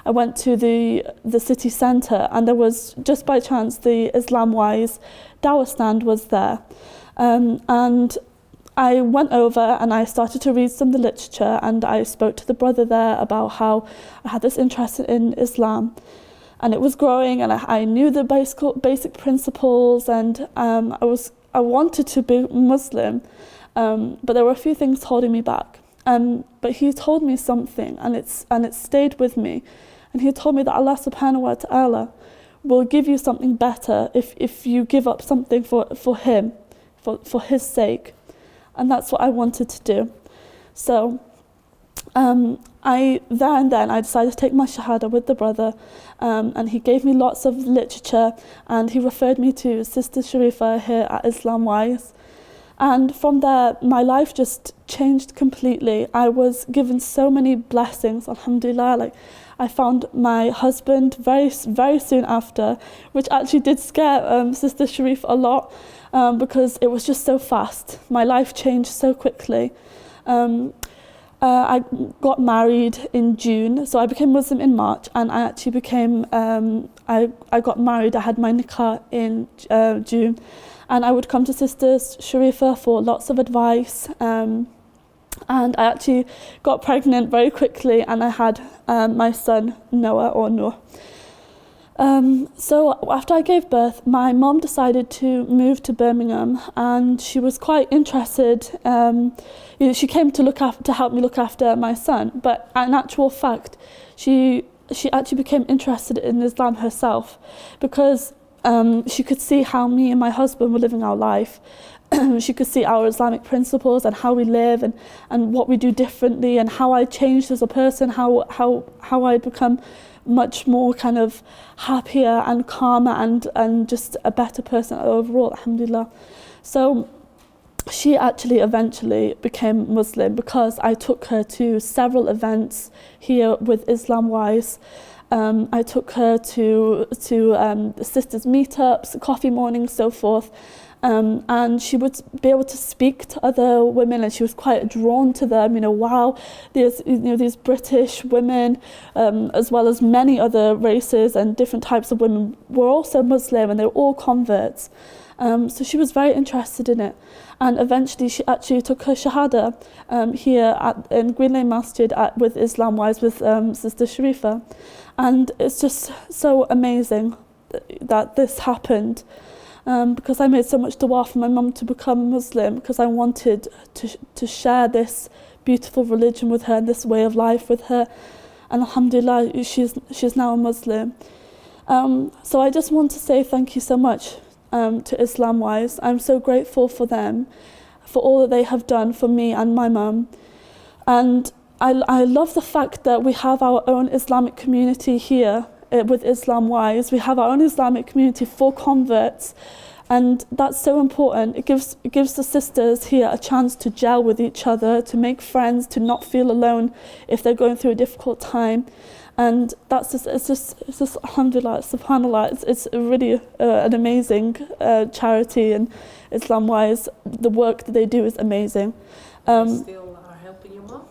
I went to the city centre, and there was, just by chance, the Islamwise dawah stand was there. And I went over and I started to read some of the literature, and I spoke to the brother there about how I had this interest in Islam, and it was growing, and I knew the basic principles, and I wanted to be Muslim, but there were a few things holding me back. But he told me something, and it stayed with me, and he told me that Allah subhanahu wa ta'ala will give you something better if you give up something for him, for his sake. And that's what I wanted to do. So I decided to take my shahada with the brother, and he gave me lots of literature, and he referred me to Sister Sharifa here at Islamwise. And from there, my life just changed completely. I was given so many blessings, alhamdulillah. Like, I found my husband very, very soon after, which actually did scare Sister Sharif a lot, because it was just so fast. My life changed so quickly. I got married in June, so I became Muslim in March, and I actually became, I got married, I had my nikah in June, and I would come to Sister Sharifa for lots of advice, and I actually got pregnant very quickly, and I had my son Noah, or Noor. So after I gave birth, my mom decided to move to Birmingham, and she was quite interested. She came to help me look after my son, but in actual fact, she actually became interested in Islam herself, because she could see how me and my husband were living our life. She could see our Islamic principles and how we live, and what we do differently, and how I changed as a person, how I'd become much more kind of happier and calmer and just a better person overall, alhamdulillah. So she actually eventually became Muslim because I took her to several events here with Islamwise. I took her to sisters meetups, coffee mornings, so forth. And she would be able to speak to other women, and she was quite drawn to them. Wow, these British women, as well as many other races and different types of women, were also Muslim, and they were all converts. So she was very interested in it, and eventually she actually took her shahada here in Green Lane Masjid with Islamwise with Sister Sharifa, and it's just so amazing that this happened. Because I made so much dua for my mum to become Muslim, because I wanted to share this beautiful religion with her and this way of life with her, and alhamdulillah, she's now a Muslim. So I just want to say thank you so much to Islamwise. I'm so grateful for them, for all that they have done for me and my mum, and I love the fact that we have our own Islamic community here with Islamwise. We have our own Islamic community for converts, and that's so important. It gives the sisters here a chance to gel with each other, to make friends, to not feel alone if they're going through a difficult time. And it's just alhamdulillah, subhanallah, it's really an amazing charity, and Islamwise, the work that they do is amazing. Still are helping your mum?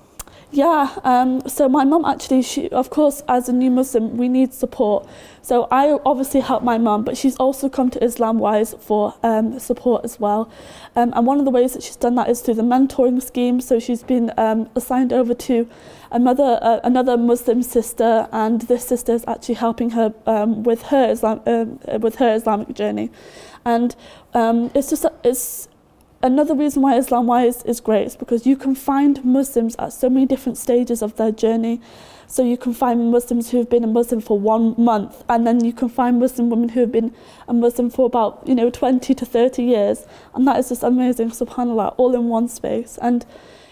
Yeah, so my mum actually, she, of course, as a new Muslim, we need support. So I obviously help my mum, but she's also come to Islamwise for support as well. And one of the ways that she's done that is through the mentoring scheme. So she's been assigned over to another Muslim sister, and this sister is actually helping her with her Islamic journey. And it's another reason why Islamwise is great is because you can find Muslims at so many different stages of their journey. So you can find Muslims who have been a Muslim for 1 month, and then you can find Muslim women who have been a Muslim for about 20 to 30 years, and that is just amazing, subhanallah, all in one space. And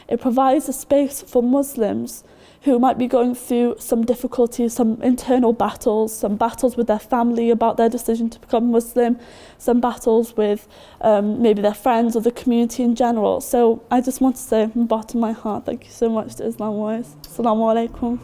it provides a space for Muslims who might be going through some difficulties, some internal battles, some battles with their family about their decision to become Muslim, some battles with maybe their friends or the community in general. So I just want to say from the bottom of my heart, thank you so much to Islamwise. Assalamu alaikum.